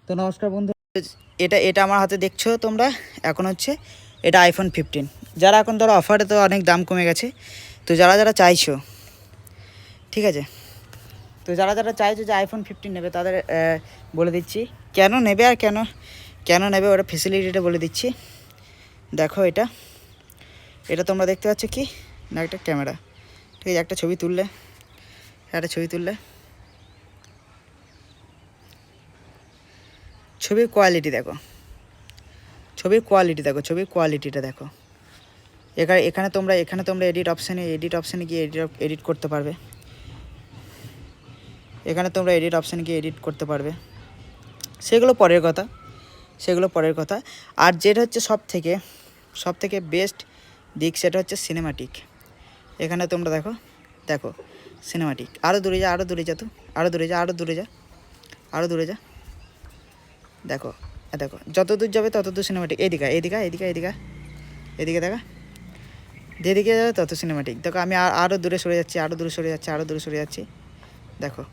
তো নমস্কার বন্ধু, এটা এটা আমার হাতে দেখছো তোমরা। এখন হচ্ছে এটা আইফোন 15, যারা এখন ধরো অফারে তো অনেক দাম কমে গেছে। তো যারা যারা চাইছো, ঠিক আছে, তো যারা যারা চাইছো যে আইফোন 15 নেবে তাদের বলে দিচ্ছি কেন নেবে আর কেন কেন নেবে ওটা ফেসিলিটিটা বলে দিচ্ছি। দেখো এটা এটা তোমরা দেখতে পাচ্ছ কি না, একটা ক্যামেরা, ঠিক আছে, একটা ছবি তুললে, ছবির কোয়ালিটি দেখো, ছবির কোয়ালিটিটা দেখো। এখানে তোমরা এডিট অপশানে গিয়ে এডিট করতে পারবে। এখানে তোমরা এডিট অপশানে গিয়ে এডিট করতে পারবে, সেগুলো পরের কথা। আর যেটা হচ্ছে সব থেকে বেস্ট দিক, সেটা হচ্ছে সিনেমাটিক। এখানে তোমরা দেখো সিনেমাটিক। আরও দূরে যা, দেখো দেখো, যত দূর যাবে তত দূর সিনেমাটিক। এদিকে দেখা, যেদিকে যাবে তত সিনেমাটিক। দেখো আমি আরও দূরে সরে যাচ্ছি, দেখো